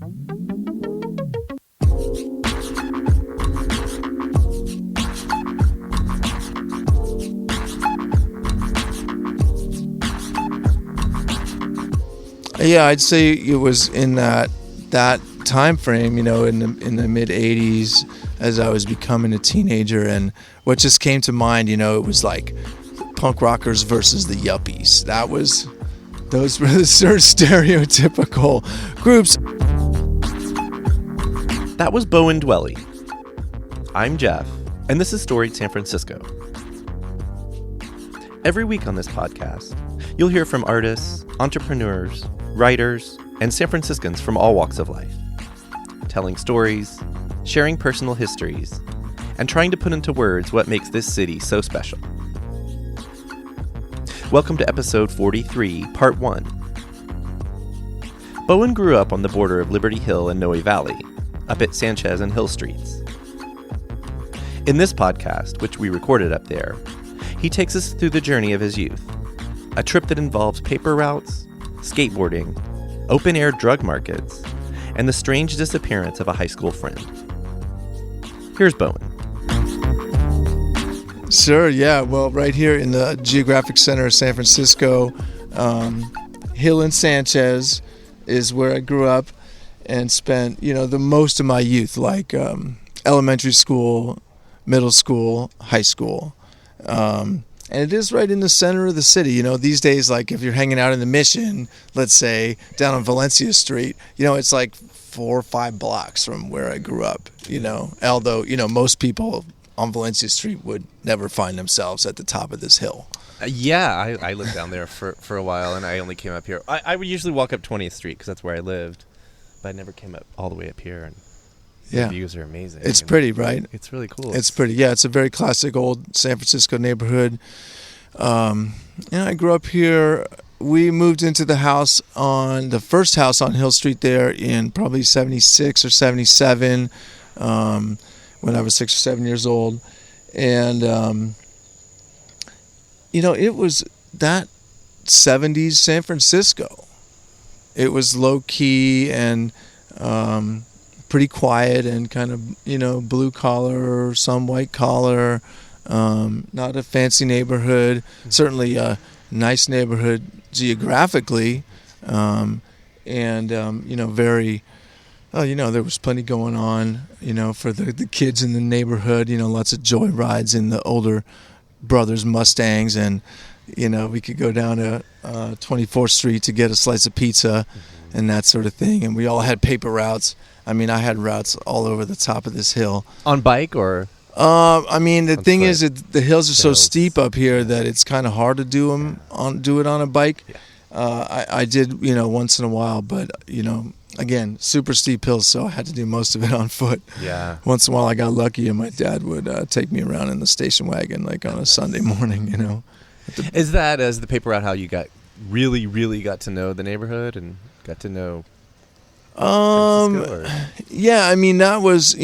Yeah, I'd say it was in that time frame, in the mid 80s, as I was becoming a teenager, and what just came to mind, it was like punk rockers versus the yuppies. Those were the sort of stereotypical groups. That was Bowen Dwelle. I'm Jeff, and this is Storied San Francisco. Every week on this podcast, you'll hear from artists, entrepreneurs, writers, and San Franciscans from all walks of life, telling stories, sharing personal histories, and trying to put into words what makes this city so special. Welcome to episode 43, part 1. Bowen grew up on the border of Liberty Hill and Noe Valley, up at Sanchez and Hill Streets. In this podcast, which we recorded up there, he takes us through the journey of his youth, a trip that involves paper routes, skateboarding, open-air drug markets, and the strange disappearance of a high school friend. Here's Bowen. Sure, yeah. Well, right here in the geographic center of San Francisco, Hill and Sanchez is where I grew up and spent, the most of my youth, like elementary school, middle school, high school. And it is right in the center of the city. These days, like if you're hanging out in the Mission, let's say, down on Valencia Street, it's like 4 or 5 blocks from where I grew up, although, most people on Valencia Street would never find themselves at the top of this hill. I lived down there for a while, and I only came up here. I would usually walk up 20th Street because that's where I lived, but I never came up all the way up here. And the views are amazing. It's pretty, right? It's really cool. It's pretty. Yeah, it's a very classic old San Francisco neighborhood. I grew up here. We moved into the first house on Hill Street there in probably 76 or 77 when I was 6 or 7 years old. And, it was that 70s San Francisco. It was low-key and pretty quiet and kind of, blue collar or some white collar, not a fancy neighborhood, certainly a nice neighborhood geographically, and, very, there was plenty going on, for the kids in the neighborhood, lots of joy rides in the older brothers' Mustangs, and, we could go down to 24th Street to get a slice of pizza and that sort of thing, and we all had paper routes. I had routes all over the top of this hill. On bike or? The thing is that the hills are so steep up here that it's kind of hard to do it on a bike. Yeah. I did, once in a while, but, again, super steep hills, so I had to do most of it on foot. Yeah. Once in a while I got lucky and my dad would take me around in the station wagon, like on a Sunday morning, Is that, as the paper route, how you really, really got to know the neighborhood and got to know yeah, that was,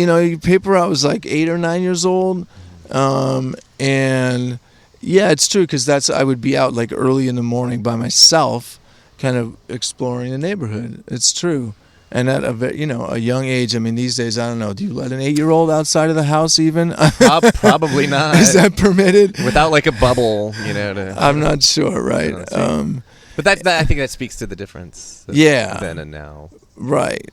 paper route was like 8 or 9 years old. And yeah, it's true. Cause I would be out like early in the morning by myself, kind of exploring the neighborhood. It's true. And at a young age, these days, I don't know, do you let an 8-year-old outside of the house even? Probably not. Is that permitted? Without like a bubble, I'm not sure. Right. But that I think that speaks to the difference. Then and now. Right.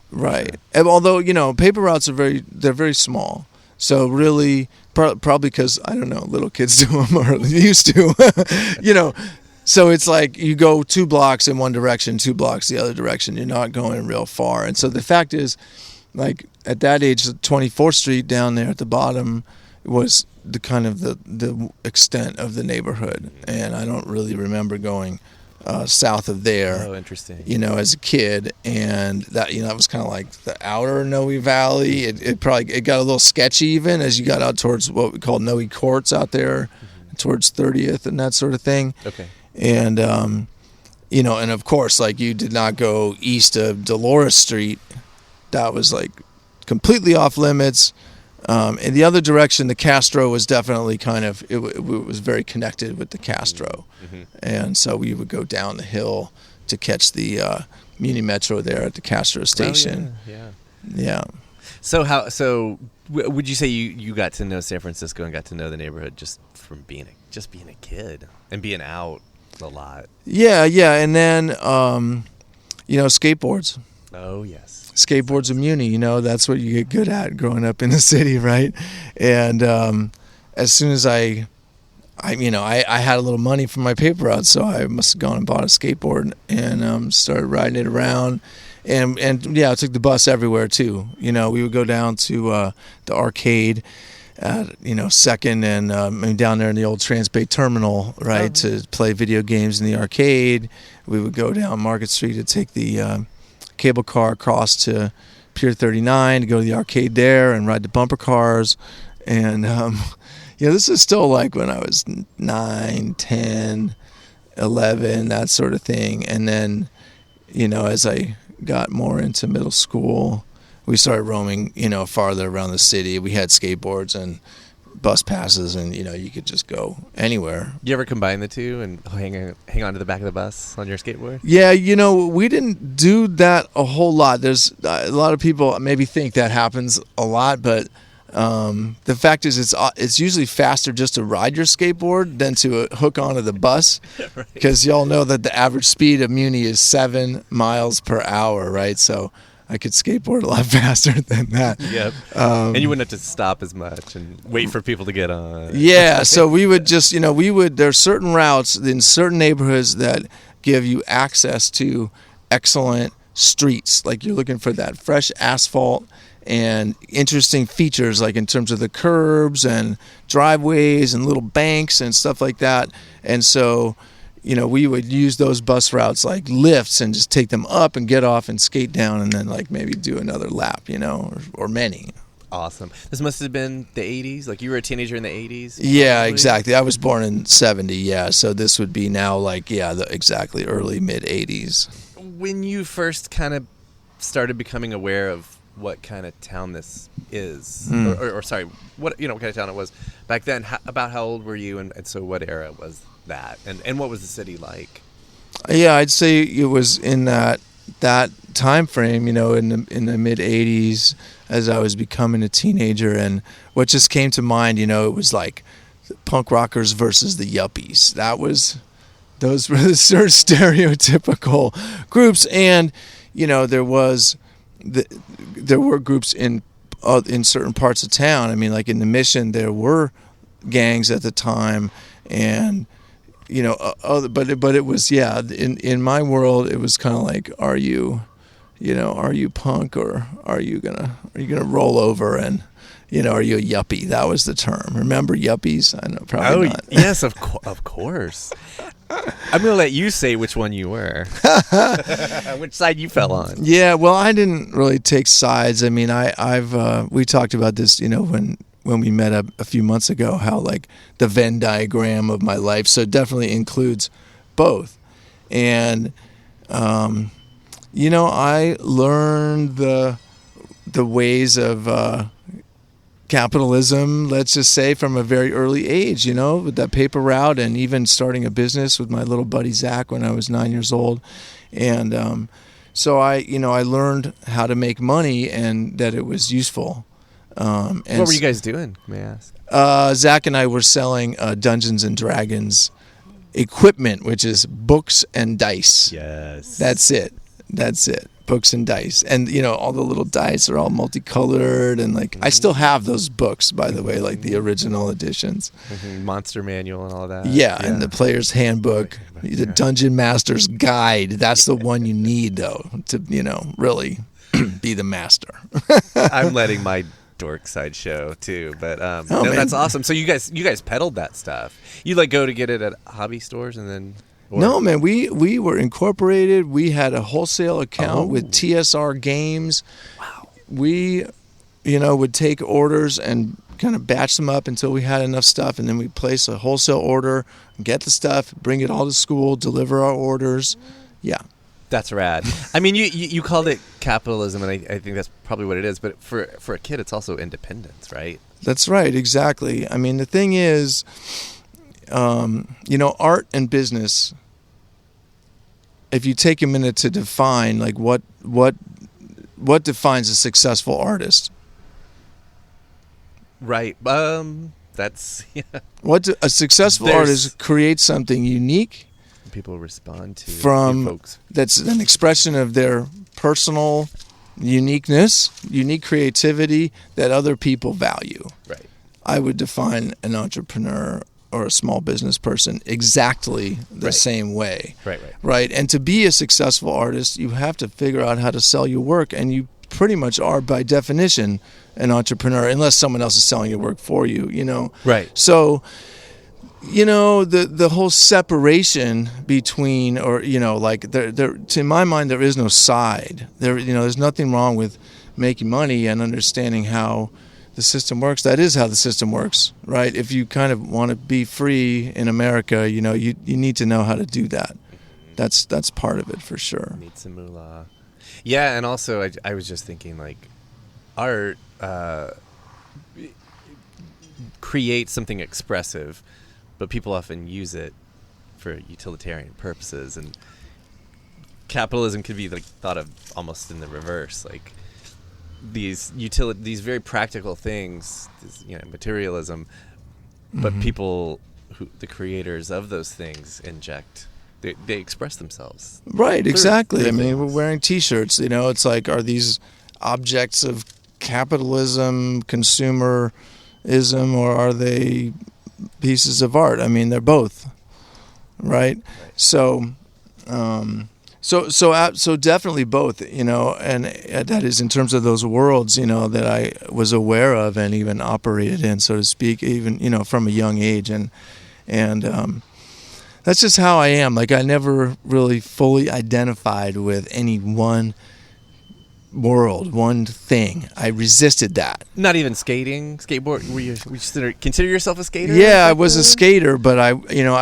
And although, paper routes they're very small. So really, probably because, I don't know, little kids do them or used to, so it's like you go 2 blocks in one direction, 2 blocks the other direction. You're not going real far. And so the fact is, like at that age, 24th Street down there at the bottom was the kind of the extent of the neighborhood. And I don't really remember going south of there. Oh, interesting. As a kid, and that that was kind of like the outer Noe Valley. It got a little sketchy even as you got out towards what we call Noe Courts out there, towards 30th and that sort of thing. Okay. And and of course, like you did not go east of Dolores Street. That was like completely off limits. In the other direction, the Castro was definitely kind of, it was very connected with the Castro. Mm-hmm. And so we would go down the hill to catch the Muni Metro there at the Castro station. Yeah. So would you say you got to know San Francisco and got to know the neighborhood just from being a kid and being out a lot? Yeah, and then skateboards. Oh yes, skateboards of Muni. That's what you get good at growing up in the city, right? And as soon as I had a little money from my paper route, so I must have gone and bought a skateboard and started riding it around. And I took the bus everywhere too. We would go down to the arcade at Second and down there in the old Transbay Terminal, right, to play video games in the arcade. We would go down Market Street to take the cable car across to Pier 39 to go to the arcade there and ride the bumper cars. And this is still like when I was 9, 10, 11, that sort of thing. And then as I got more into middle school, we started roaming, farther around the city. We had skateboards and bus passes, and you could just go anywhere. You ever combine the two and hang on to the back of the bus on your skateboard? Yeah, we didn't do that a whole lot. There's a lot of people maybe think that happens a lot, but the fact is it's usually faster just to ride your skateboard than to hook onto the bus, because y'all know that the average speed of Muni is 7 miles per hour, right? So I could skateboard a lot faster than that. Yep. And you wouldn't have to stop as much and wait for people to get on. Yeah, so we would just, there's certain routes in certain neighborhoods that give you access to excellent streets. Like you're looking for that fresh asphalt and interesting features, like in terms of the curbs and driveways and little banks and stuff like that. And so, we would use those bus routes like lifts and just take them up and get off and skate down and then like maybe do another lap, or many. Awesome. This must have been the 80s? Like you were a teenager in the 80s? Yeah, probably? Exactly. I was born in 70, yeah. So this would be now like, exactly early, mid-80s. When you first kind of started becoming aware of what kind of town this is, or sorry, what kind of town it was back then, about how old were you, and so what era was that, and what was the city like? Yeah, I'd say it was in that time frame, in the mid 80s, as I was becoming a teenager. And what just came to mind, it was like punk rockers versus the yuppies. Those were the sort of stereotypical groups. And there were groups in certain parts of town. I mean, like in the Mission, there were gangs at the time, and but it was, in my world, it was kind of like, are you punk, or are you gonna roll over, and are you a yuppie? That was the term. Remember yuppies? I know, probably not. Yes, of course. I'm going to let you say which one you were. Which side you fell on. Yeah, well, I didn't really take sides. I mean, we talked about this, when we met a few months ago, how like the Venn diagram of my life, so it definitely includes both. And I learned the ways of capitalism, let's just say, from a very early age, with that paper route, and even starting a business with my little buddy Zach when I was 9 years old. And so I learned how to make money and that it was useful. And what were you guys doing, may I ask? Zach and I were selling Dungeons and Dragons equipment, which is books and dice. Yes. That's it. Books and dice. And, all the little dice are all multicolored. And, like, I still have those books, by the way, like the original editions. Monster Manual and all that. Yeah, and the Player's Handbook, the Dungeon Master's Guide. That's the one you need, though, to, really be the master. I'm letting my dork side show, too. But, that's awesome. So you guys peddled that stuff. You, like, go to get it at hobby stores and then... No, man, we were incorporated. We had a wholesale account with TSR Games. Wow. We, would take orders and kind of batch them up until we had enough stuff, and then we'd place a wholesale order, get the stuff, bring it all to school, deliver our orders. Yeah. That's rad. I mean, you called it capitalism, and I think that's probably what it is, but for a kid, it's also independence, right? That's right, exactly. I mean, the thing is, art and business if you take a minute to define, like, what defines a successful artist? Right. That's A successful artist creates something unique. People respond to from folks. That's an expression of their personal uniqueness, unique creativity that other people value. Right. I would define an entrepreneur or a small business person exactly the same way. Right. And to be a successful artist, you have to figure out how to sell your work, and you pretty much are by definition an entrepreneur unless someone else is selling your work for you, Right. So, the whole separation between, or, like, there to my mind, there is no side. There's nothing wrong with making money and understanding how the system works. That is how the system works, right? If you kind of want to be free in America, you need to know how to do that. That's part of it for sure. Need some moolah. Yeah, and also I was just thinking, like, art creates something expressive, but people often use it for utilitarian purposes, and capitalism could be, like, thought of almost in the reverse, like these very practical things, materialism, but people the creators of those things inject. They express themselves. Right, exactly. I mean, we're wearing T-shirts. It's like, are these objects of capitalism, consumerism, or are they pieces of art? I mean, they're both. Right. So definitely both. And that is in terms of those worlds, that I was aware of and even operated in, so to speak, even from a young age, and that's just how I am. Like, I never really fully identified with any one world, one thing. I resisted that. Not even skateboard. Would you consider yourself a skater? Yeah, I was a skater, but I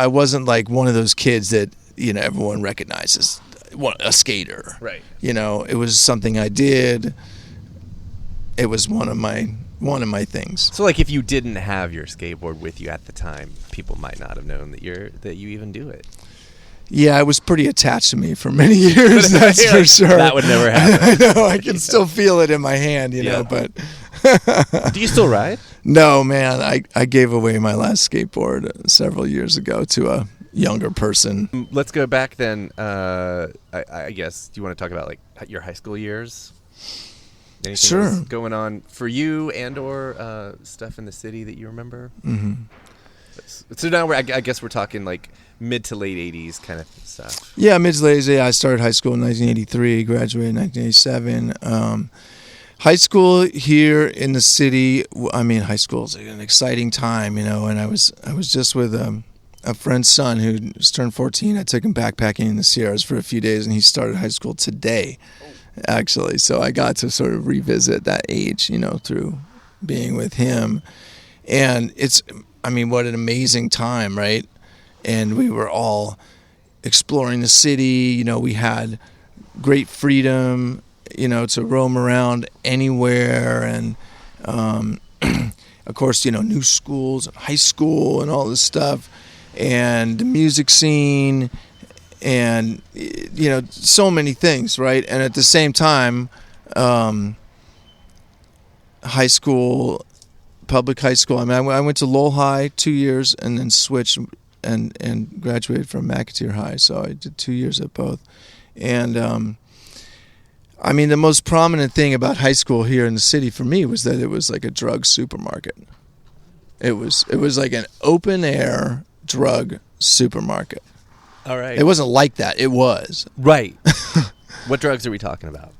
wasn't like one of those kids that everyone recognizes a skater. Right. It was something I did. It was one of my things. So, like, if you didn't have your skateboard with you at the time, people might not have known that you even do it. Yeah, it was pretty attached to me for many years. That's for sure. That would never happen. I know. I can still feel it in my hand. But do you still ride? No, man. I gave away my last skateboard several years ago to a younger person. Let's go back then. I guess, do you want to talk about, like, your high school years? Anything sure. Going on for you, and or stuff in the city that you remember? Mm-hmm. So now I guess we're talking, like, mid to late 80s kind of stuff. Yeah, mid to late 80s. I started high school in 1983, graduated in 1987. High school here in the city, I mean, high school is an exciting time, and I was just with a friend's son who just turned 14. I took him backpacking in the Sierras for a few days, and he started high school today, actually. So I got to sort of revisit that age, through being with him. And what an amazing time, right? And we were all exploring the city. We had great freedom, to roam around anywhere. And, of course, new schools and high school and all this stuff. And the music scene and, so many things, right? And at the same time, high school, public high school. I mean, I went to Lowell High 2 years and then switched and graduated from McAteer High. So I did 2 years at both. And, the most prominent thing about high school here in the city for me was that it was like a drug supermarket. It was like an open air drug supermarket. All right. It wasn't like that. It was. Right. What drugs are we talking about?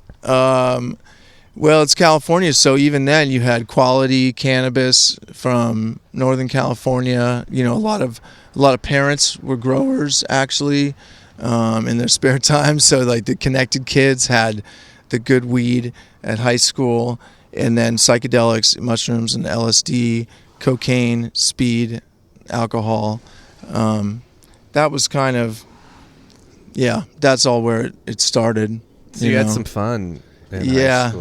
Well, it's California, so even then you had quality cannabis from Northern California. A lot of parents were growers, actually, in their spare time. So, like, the connected kids had the good weed at high school, and then psychedelics, mushrooms and LSD, cocaine, speed, alcohol. That was kind of, that's all where it started. So you had some fun. Yeah.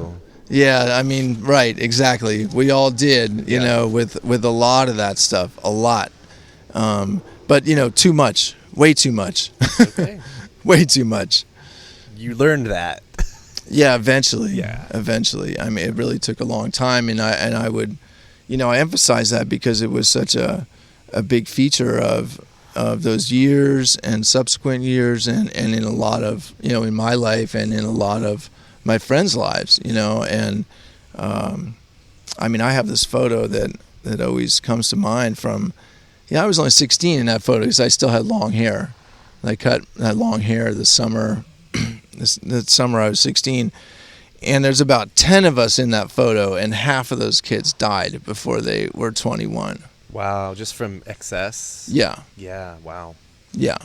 Yeah, right, exactly. We all did, with a lot of that stuff, a lot. But, too much, way too much. Okay. Way too much. You learned that. Yeah, eventually. Yeah. Eventually. I mean, it really took a long time, and I would, I emphasize that because it was such a big feature of those years and subsequent years, and in a lot of, in my life and in a lot of my friends' lives, and I mean, I have this photo that always comes to mind from, I was only 16 in that photo because I still had long hair. I cut that long hair this summer. That summer I was 16, and there's about 10 of us in that photo, and half of those kids died before they were 21. Wow, just from excess? Yeah. Yeah, wow. Yeah.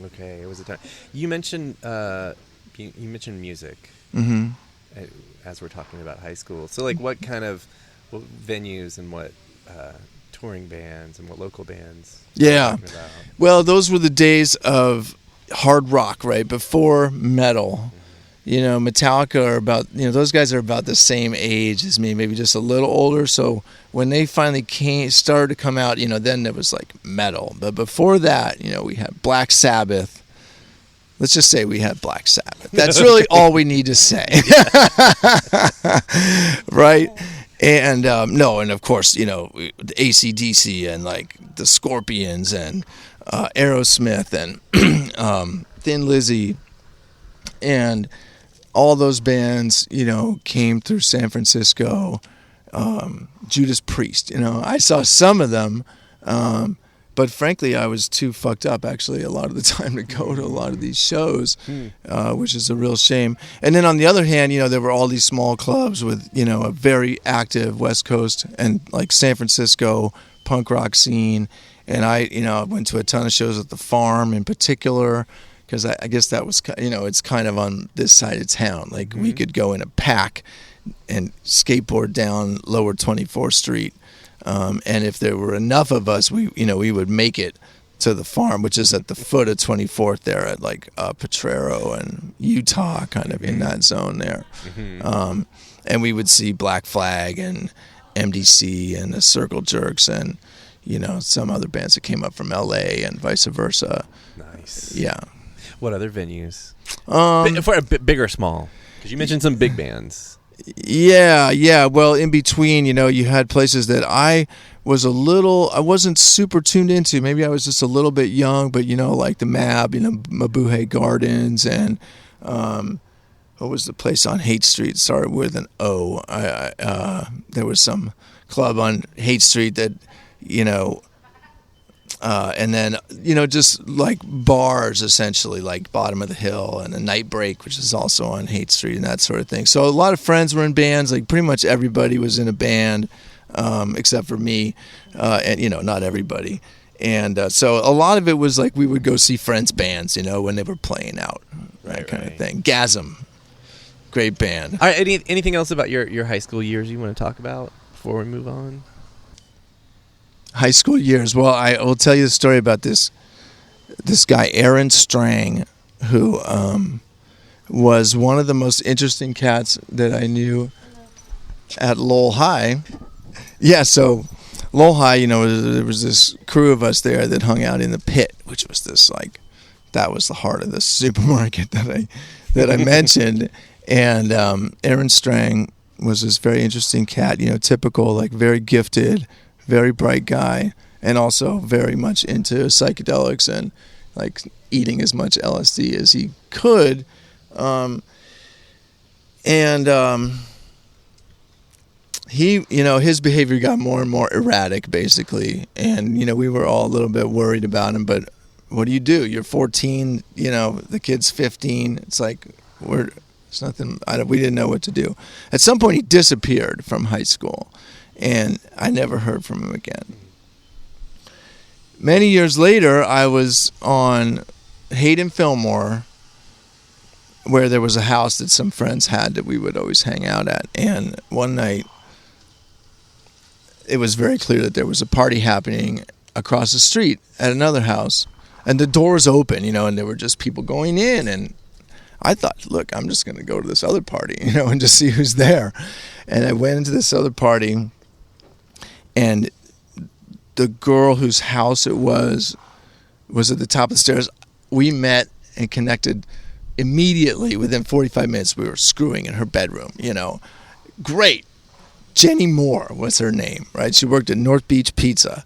Okay, it was a time. You mentioned music. Mm-hmm. As we're talking about high school. So, like, what venues and what touring bands and what local bands? Yeah. Well, those were the days of hard rock, right? Before metal. Metallica are about, those guys are about the same age as me, maybe just a little older. So when they finally started to come out, then it was like metal. But before that, we had Black Sabbath. Let's just say we had Black Sabbath. That's really all we need to say. Right? And and of course, the AC/DC and like the Scorpions and Aerosmith and Thin Lizzy and all those bands, came through San Francisco. Judas Priest, I saw some of them, but frankly, I was too fucked up actually a lot of the time to go to a lot of these shows, which is a real shame. And then on the other hand, there were all these small clubs with, a very active West Coast and like San Francisco punk rock scene. And I went to a ton of shows at the Farm in particular, because I guess that was, it's kind of on this side of town. Like we could go in a pack and skateboard down Lower 24th Street. And if there were enough of us, we would make it to the Farm, which is at the foot of 24th there at like Potrero and Utah, kind of in that zone there. And we would see Black Flag and MDC and the Circle Jerks and, some other bands that came up from LA and vice versa. Nice. Yeah. What other venues? For a bit big or small? Because you mentioned some big bands. Yeah. Well, in between, you had places that I wasn't super tuned into. Maybe I was just a little bit young, but, like the MAB, Mabuhay Gardens, and what was the place on Haight Street? Started with an O. There was some club on Haight Street that, and then, just like bars, essentially, like Bottom of the Hill and a Night Break, which is also on Haight Street and that sort of thing. So a lot of friends were in bands. Like pretty much everybody was in a band, except for me, and, not everybody. And so a lot of it was like we would go see friends' bands, when they were playing out, that kind of thing. Gasm, great band. All right, anything else about your high school years you want to talk about before we move on? High school years. Well, I will tell you the story about this guy, Aaron Strang, who was one of the most interesting cats that I knew at Lowell High. Yeah, so Lowell High, there was this crew of us there that hung out in the pit, which was this that was the heart of the supermarket that I mentioned. And Aaron Strang was this very interesting cat, typical, like very gifted, very bright guy, and also very much into psychedelics and like eating as much LSD as he could. He, his behavior got more and more erratic, basically. And, we were all a little bit worried about him, but what do? You're 14, the kid's 15. It's like, it's nothing, we didn't know what to do. At some point, he disappeared from high school, and I never heard from him again. Many years later, I was on Hayden Fillmore, where there was a house that some friends had that we would always hang out at. And one night, it was very clear that there was a party happening across the street at another house. And the door was open, and there were just people going in. And I thought, look, I'm just going to go to this other party, and just see who's there. And I went into this other party, and the girl whose house it was at the top of the stairs. We met and connected immediately. Within 45 minutes, we were screwing in her bedroom, Great. Jenny Moore was her name, right? She worked at North Beach Pizza.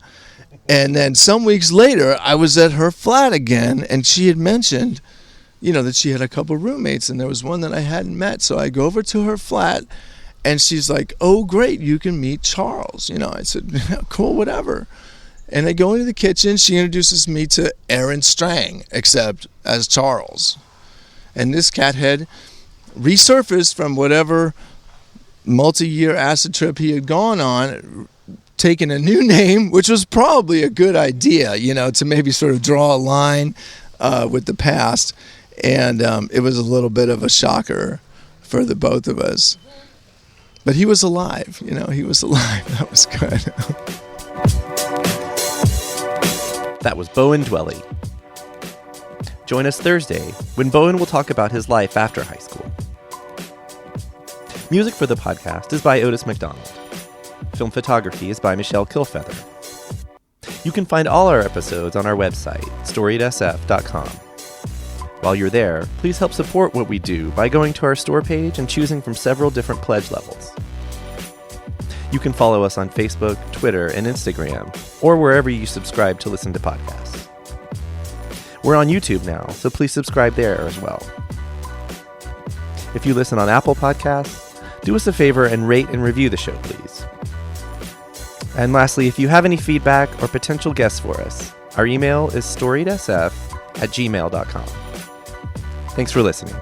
And then some weeks later, I was at her flat again, and she had mentioned, that she had a couple roommates, and there was one that I hadn't met. So I go over to her flat, and she's like, "Oh, great, you can meet Charles." I said, "Cool, whatever." And I go into the kitchen. She introduces me to Aaron Strang, except as Charles. And this cat had resurfaced from whatever multi-year acid trip he had gone on, taking a new name, which was probably a good idea, to maybe sort of draw a line with the past. And it was a little bit of a shocker for the both of us. But he was alive, he was alive. That was good. That was Bowen Dwelle. Join us Thursday when Bowen will talk about his life after high school. Music for the podcast is by Otis McDonald. Film photography is by Michelle Kilfeather. You can find all our episodes on our website, storiedsf.com. While you're there, please help support what we do by going to our store page and choosing from several different pledge levels. You can follow us on Facebook, Twitter, and Instagram, or wherever you subscribe to listen to podcasts. We're on YouTube now, so please subscribe there as well. If you listen on Apple Podcasts, do us a favor and rate and review the show, please. And lastly, if you have any feedback or potential guests for us, our email is storiedsf@gmail.com. Thanks for listening.